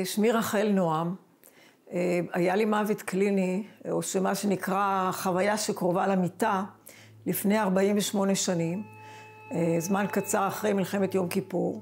שמי רחל נועם. היה לי מוות קליני, או שמה שנקרא חוויה שקרובה למיטה, לפני 48 שנים, זמן קצר אחרי מלחמת יום כיפור.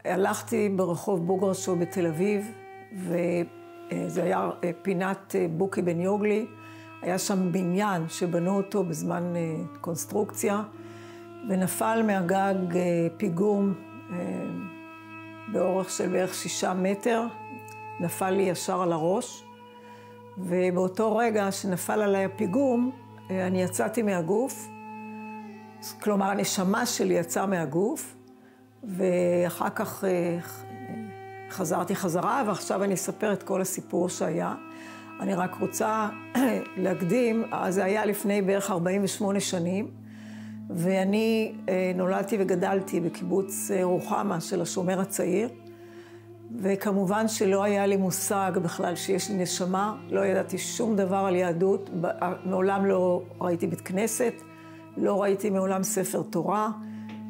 הלכתי ברחוב בוגרשו בתל אביב, וזה היה פינת בוקי בן יוגלי. היה שם בניין שבנו אותו בזמן קונסטרוקציה, ונפל מהגג פיגום באורך של בערך 6 מטר, נפל לי ישר על הראש, ובאותו רגע שנפל עליי הפיגום, אני יצאתי מהגוף, כלומר הנשמה שלי יצאה מהגוף, ואחר כך חזרתי חזרה, ועכשיו אני אספר את כל הסיפור שהיה. אני רק רוצה להקדים, זה היה לפני בערך 48 שנים, ואני נולדתי וגדלתי בקיבוץ רוחמה של השומר הצעיר, וכמובן שלא היה לי מושג בכלל שיש לי נשמה, לא ידעתי שום דבר על יהדות, מעולם לא ראיתי בית כנסת, לא ראיתי מעולם ספר תורה,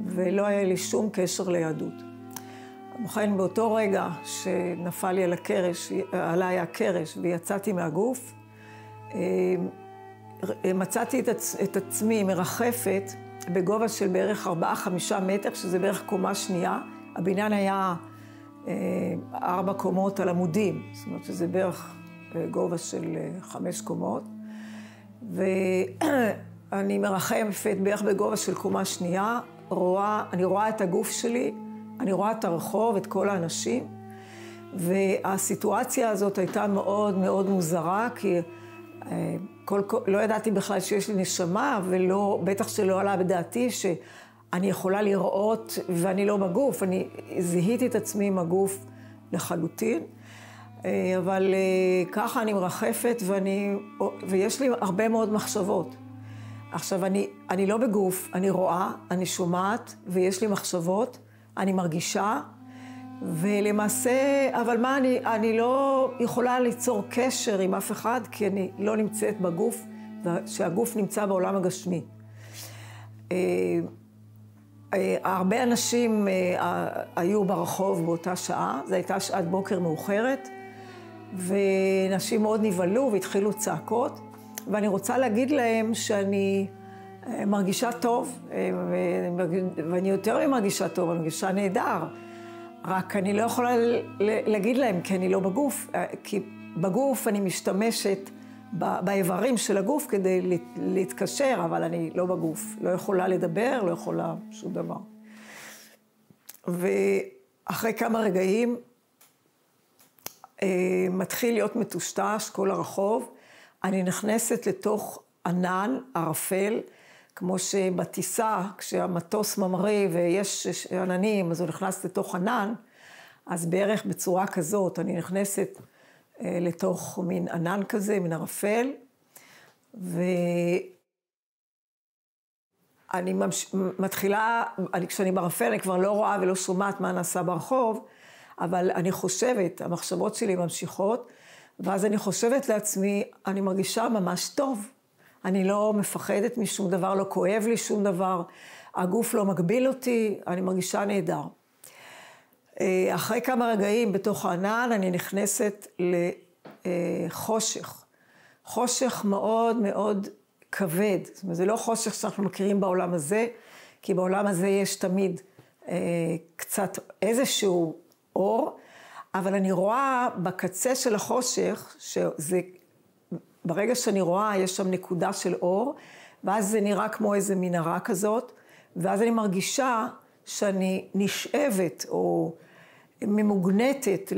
ולא היה לי שום קשר ליהדות. ובכן, באותו רגע שנפל לי עליי הקרש ויצאתי מהגוף, מצאתי את עצמי מרחפת בגובה של בערך 4-5 מטר, שזה בערך קומה שנייה. הבניין היה 4 קומות על עמודים, זאת אומרת שזה בערך גובה של 5 קומות. ואני מרחפת בערך בגובה של קומה שנייה, אני רואה את הגוף שלי, אני רואה את הרחוב, את כל האנשים, והסיטואציה הזאת הייתה מאוד מאוד מוזרה, כי לא ידעתי בכלל שיש לי נשמה, בטח שלא עלה בדעתי שאני יכולה לראות ואני לא בגוף. אני זיהיתי את עצמי עם הגוף לחלוטין, אבל ככה אני מרחפת ויש לי הרבה מאוד מחשבות. עכשיו, אני לא בגוף, אני רואה, אני שומעת ויש לי מחשבות, אני מרגישה, ולמעשה, אבל אני לא יכולה ליצור קשר עם אף אחד, כי אני לא נמצאת בגוף, שהגוף נמצא בעולם הגשמי. הרבה אנשים היו ברחוב באותה שעה, זו הייתה שעת בוקר מאוחרת, ונשים מאוד נבהלו והתחילו צעקות, ואני רוצה להגיד להם שאני מרגישה טוב, ואני יותר מרגישה טוב, אני מרגישה נהדר. רק אני לא יכולה להגיד להם, כי אני לא בגוף, כי בגוף אני משתמשת באיברים של הגוף כדי להתקשר, אבל אני לא בגוף, לא יכולה לדבר, לא יכולה שום דבר. ואחרי כמה רגעים מתחיל להיות מטושטש כל הרחוב, אני נכנסת לתוך ענן, ערפל, כמו שבטיסה, כשהמטוס ממריא ויש עננים, אז הוא נכנס לתוך ענן, אז בערך בצורה כזאת אני נכנסת לתוך מין ענן כזה, מין ערפל, ואני מתחילה, כשאני בערפל אני כבר לא רואה ולא שומעת מה נעשה ברחוב, אבל אני חושבת, המחשבות שלי ממשיכות, ואז אני חושבת לעצמי, אני מרגישה ממש טוב. אני לא מפחדת משום דבר, לא כואב לי שום דבר, הגוף לא מגביל אותי, אני מרגישה נהדר. אחרי כמה רגעים בתוך הענן, אני נכנסת לחושך. חושך מאוד מאוד כבד. זאת אומרת, זה לא חושך שאנחנו מכירים בעולם הזה, כי בעולם הזה יש תמיד קצת איזשהו אור, אבל אני רואה בקצה של החושך, שזה ברגע שאני רואה, יש שם נקודה של אור, ואז זה נראה כמו איזו מנהרה כזאת, ואז אני מרגישה שאני נשאבת או ממוגנטת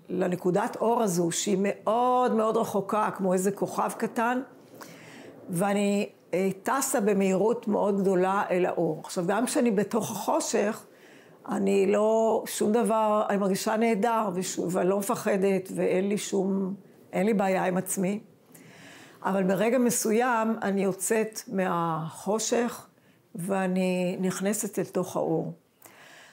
לנקודת אור הזו, שהיא מאוד מאוד רחוקה, כמו איזה כוכב קטן, ואני טסה במהירות מאוד גדולה אל האור. עכשיו, גם כשאני בתוך החושך, אני לא, שום דבר, אני מרגישה נהדר, ואני לא מפחדת, אין לי בעיה עם עצמי, אבל ברגע מסוים אני יוצאת מהחושך ואני נכנסת לתוך האור.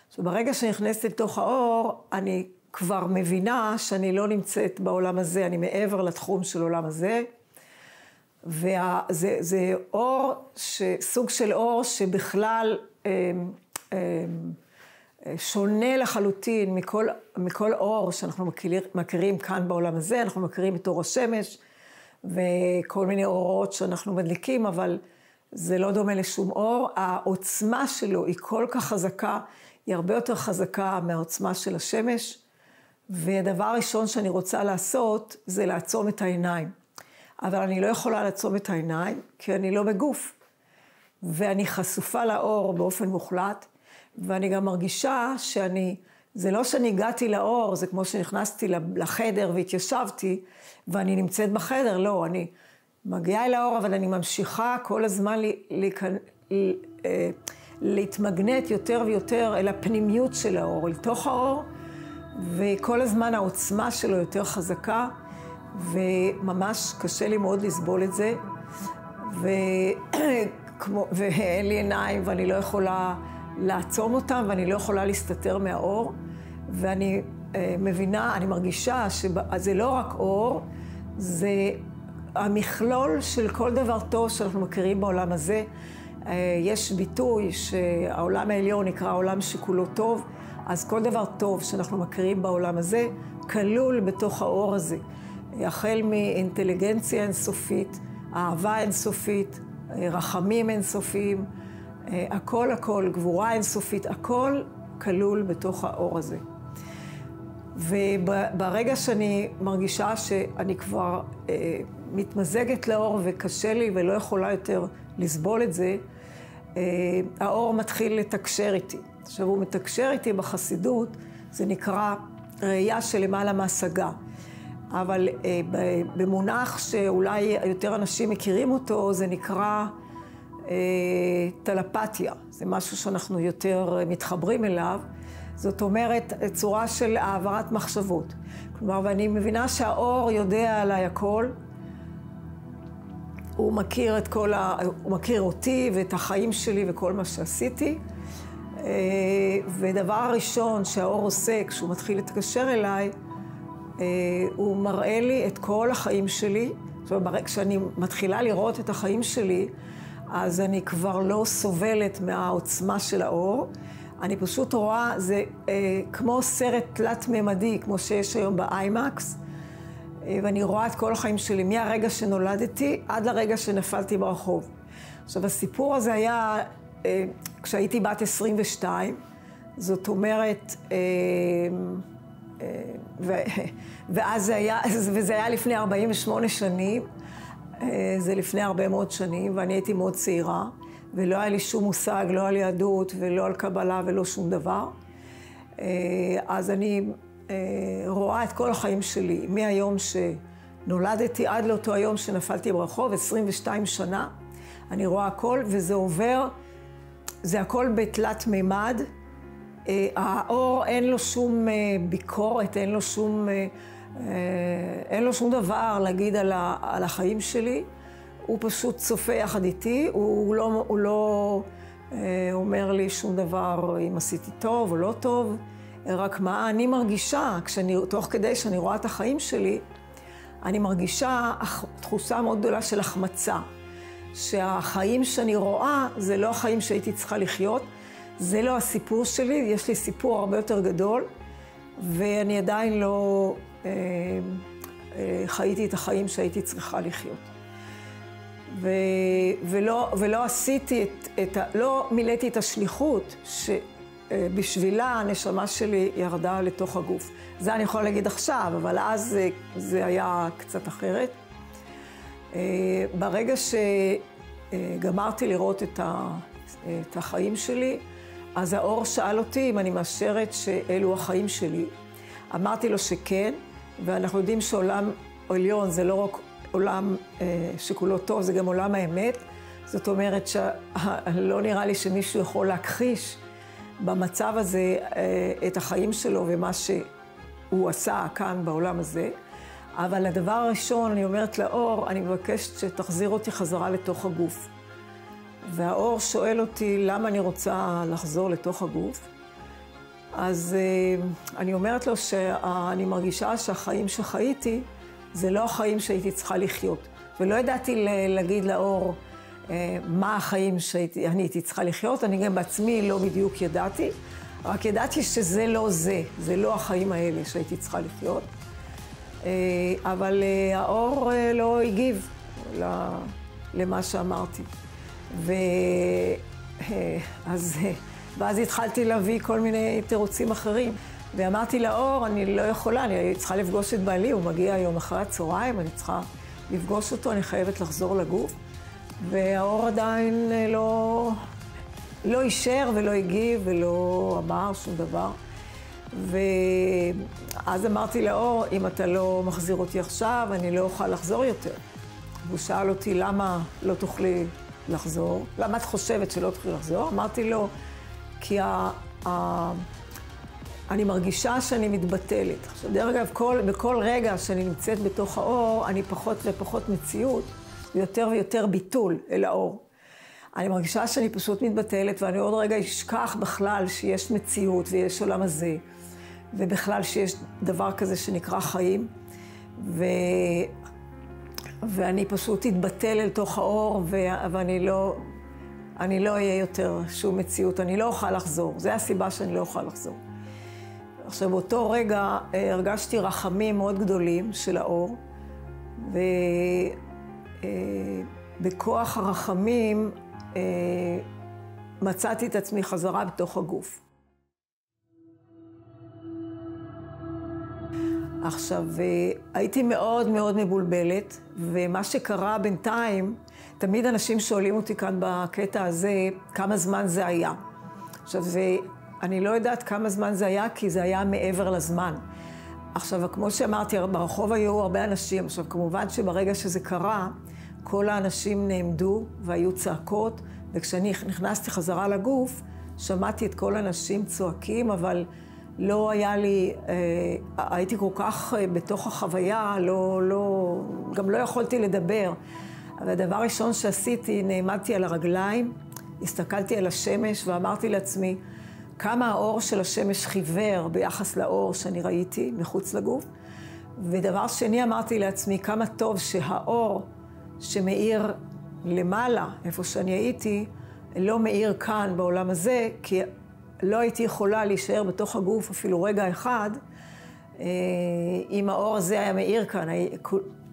עכשיו, ברגע שנכנסת לתוך האור, אני כבר מבינה שאני לא נמצאת בעולם הזה, אני מעבר לתחום של עולם הזה, וזה אור, סוג של אור שבכלל שונה לחלוטין מכל אור שאנחנו מכירים כאן בעולם הזה. אנחנו מכירים את אור השמש וכל מיני אורות שאנחנו מדליקים, אבל זה לא דומה לשום אור. העוצמה שלו היא כל כך חזקה, היא הרבה יותר חזקה מהעוצמה של השמש. והדבר הראשון שאני רוצה לעשות זה לעצום את העיניים. אבל אני לא יכולה לעצום את העיניים כי אני לא בגוף. ואני חשופה לאור באופן מוחלט, ואני גם מרגישה זה לא שאני הגעתי לאור, זה כמו שנכנסתי לחדר והתיישבתי, ואני נמצאת בחדר, לא, אני מגיעה אל האור, אבל אני ממשיכה כל הזמן להתמגנט יותר ויותר אל הפנימיות של האור, אל תוך האור, וכל הזמן העוצמה שלו יותר חזקה, וממש קשה לי מאוד לסבול את זה, ואין לי עיניים ואני לא יכולה לעצום אותם, ואני לא יכולה להסתתר מהאור, ואני מבינה, אני מרגישה שזה לא רק אור, זה המכלול של כל דבר טוב שאנחנו מכירים בעולם הזה. יש ביטוי שהעולם העליון נקרא עולם שכולו טוב, אז כל דבר טוב שאנחנו מכירים בעולם הזה, כלול בתוך האור הזה. החל מאינטליגנציה אינסופית, אהבה אינסופית, רחמים אינסופיים, הכל, גבורה אינסופית, הכל כלול בתוך האור הזה. וברגע שאני מרגישה שאני כבר מתמזגת לאור וקשה לי ולא יכולה יותר לסבול את זה, האור מתחיל לתקשר איתי. עכשיו הוא מתקשר איתי בחסידות, זה נקרא ראייה של למעלה מהשגה. אבל במונח שאולי יותר אנשים מכירים אותו, זה נקרא טלפתיה. זה משהו שאנחנו יותר מתחברים אליו. זאת אומרת, צורה של העברת מחשבות. כלומר, ואני מבינה שהאור יודע עליי הכל. הוא מכיר אותי ואת החיים שלי וכל מה שעשיתי. ודבר הראשון שהאור עושה כשהוא מתחיל להתקשר אליי, הוא מראה לי את כל החיים שלי. כשאני מתחילה לראות את החיים שלי, אז אני כבר לא סובלת מהעוצמה של האור. אני פשוט רואה, זה כמו סרט תלת-ממדי, כמו שיש היום באיימקס, ואני רואה את כל החיים שלי, מהרגע שנולדתי עד לרגע שנפלתי ברחוב. עכשיו, הסיפור הזה היה כשהייתי בת 22, זאת אומרת, וזה היה לפני 48 שנים, זה לפני הרבה מאוד שנים, ואני הייתי מאוד צעירה, ולא היה לי שום מושג, לא על יהדות ולא על קבלה ולא שום דבר. אז אני רואה את כל החיים שלי, מהיום שנולדתי עד לאותו היום שנפלתי ברחוב, 22 שנה, אני רואה הכל, וזה עובר, זה הכל בתלת מימד. האור אין לו שום ביקורת, אין לו שום דבר להגיד על החיים שלי. הוא פשוט צופה יחד איתי, הוא לא אומר לי שום דבר אם עשיתי טוב או לא טוב, רק מה אני מרגישה, תוך כדי שאני רואה את החיים שלי, אני מרגישה תחושה מאוד גדולה של החמצה. שהחיים שאני רואה זה לא החיים שהייתי צריכה לחיות, זה לא הסיפור שלי, יש לי סיפור הרבה יותר גדול, ואני עדיין לא חייתי את החיים שהייתי צריכה לחיות. ולא עשיתי לא מילאתי את השליחות שבשבילה הנשמה שלי ירדה לתוך הגוף. זה אני יכולה להגיד עכשיו, אבל אז זה היה קצת אחרת. ברגע שגמרתי לראות את החיים שלי, אז האור שאל אותי אם אני מאשרת שאלו החיים שלי. אמרתי לו שכן, ואנחנו יודעים שעולם עליון זה לא רק עולם שכולו טוב, זה גם עולם האמת. זאת אומרת שלא נראה לי שמישהו יכול להכחיש במצב הזה את החיים שלו ומה שהוא עשה כאן בעולם הזה. אבל הדבר הראשון, אני אומרת לאור, אני מבקשת שתחזיר אותי חזרה לתוך הגוף. והאור שואל אותי למה אני רוצה לחזור לתוך הגוף. אז אני אומרת לו שאני מרגישה שהחיים שחייתי זה לא החיים שהייתי צריכה לחיות. ולא ידעתי להגיד לאור מה החיים שאני הייתי צריכה לחיות, אני גם בעצמי לא בדיוק ידעתי, רק ידעתי שזה לא זה, זה לא החיים האלה שהייתי צריכה לחיות. אבל האור לא הגיב למה שאמרתי. ואז התחלתי להביא כל מיני תירוצים אחרים. ואמרתי לאור, אני לא יכולה, אני צריכה לפגוש את בעלי, הוא מגיע יום אחרי הצהריים, אני צריכה לפגוש אותו, אני חייבת לחזור לגוף. והאור עדיין לא אישר ולא הגיב ולא אמר שום דבר. ואז אמרתי לאור, אם אתה לא מחזיר אותי עכשיו, אני לא אוכל לחזור יותר. והוא שאל אותי, למה לא תוכלי לחזור? למה את חושבת שלא תוכלי לחזור? אמרתי לו, כי אני מרגישה שאני מתבטלת. עכשיו, דרך אגב, בכל רגע שאני נמצאת בתוך האור, אני פחות ופחות מציאות, ויותר ויותר ביטול אל האור. אני מרגישה שאני פשוט מתבטלת, ואני עוד רגע אשכח בכלל שיש מציאות ויש עולם הזה, ובכלל שיש דבר כזה שנקרא חיים, ואני פשוט אתבטל אל תוך האור, ואני לא אהיה יותר שום מציאות, אני לא אוכל לחזור. זו הסיבה שאני לא אוכל לחזור. עכשיו, באותו רגע הרגשתי רחמים מאוד גדולים של האור, ובכוח הרחמים מצאתי את עצמי חזרה בתוך הגוף. עכשיו, הייתי מאוד מאוד מבולבלת, ומה שקרה בינתיים, תמיד אנשים שואלים אותי כאן בקטע הזה, כמה זמן זה היה. עכשיו, אני לא יודעת כמה זמן זה היה, כי זה היה מעבר לזמן. עכשיו, כמו שאמרתי, ברחוב היו הרבה אנשים. עכשיו, כמובן שברגע שזה קרה, כל האנשים נעמדו והיו צעקות, וכשאני נכנסתי חזרה לגוף, שמעתי את כל האנשים צועקים, אבל לא היה לי, הייתי כל כך בתוך החוויה, גם לא יכולתי לדבר. אבל הדבר הראשון שעשיתי, נעמדתי על הרגליים, הסתכלתי על השמש ואמרתי לעצמי, כמה האור של השמש חיוור ביחס לאור שאני ראיתי מחוץ לגוף. ודבר שני, אמרתי לעצמי, כמה טוב שהאור שמאיר למעלה, איפה שאני הייתי, לא מאיר כאן בעולם הזה, כי לא הייתי יכולה להישאר בתוך הגוף אפילו רגע אחד, אם האור הזה היה מאיר כאן.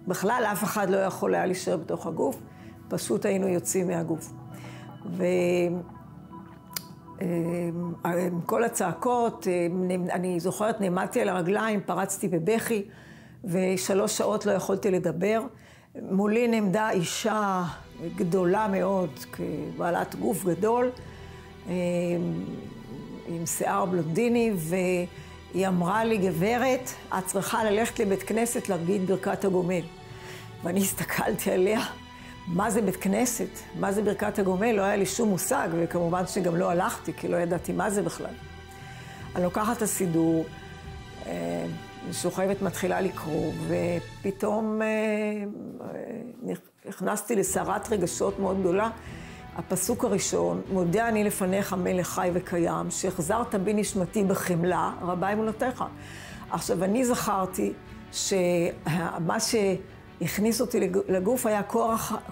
בכלל אף אחד לא יכול היה להישאר בתוך הגוף, פשוט היינו יוצאים מהגוף. כל הצעקות, אני זוכרת, נעמדתי על הרגליים, פרצתי בבכי, ו3 שעות לא יכולתי לדבר. מולי נעמדה אישה גדולה מאוד, כבעלת גוף גדול, עם שיער בלונדיני, והיא אמרה לי, גברת, את צריכה ללכת לבית כנסת להגיד ברכת הגומל. ואני הסתכלתי עליה, מה זה בית כנסת? מה זה ברכת הגומל? לא היה לי שום מושג, וכמובן שגם לא הלכתי, כי לא ידעתי מה זה בכלל. אני לוקחת את הסידור, שוכבת מתחילה לקרוא, ופתאום נכנסתי לסערת רגשות מאוד גדולה. הפסוק הראשון, מודה אני לפניך מלך חי וקיים, שהחזרת בי נשמתי בחמלה, רבה אמונתך. עכשיו, אני זכרתי שמה שהכניס אותי לגוף היה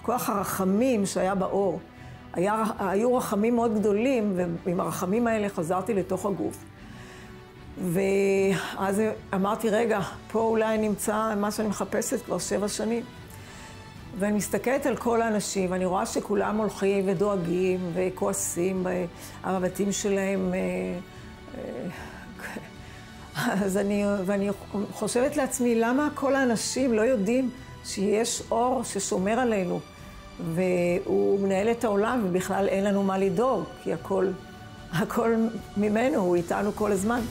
כוח הרחמים שהיה באור. היו רחמים מאוד גדולים, ועם הרחמים האלה חזרתי לתוך הגוף. ואז אמרתי, רגע, פה אולי נמצא מה שאני מחפשת כבר 7 שנים. ואני מסתכלת על כל האנשים, ואני רואה שכולם הולכים ודואגים וכועסים בבתים שלהם. ואני חושבת לעצמי, למה כל האנשים לא יודעים שיש אור ששומר עלינו, והוא מנהל את העולם, ובכלל אין לנו מה לדאוג, כי הכל ממנו, הוא איתנו כל הזמן.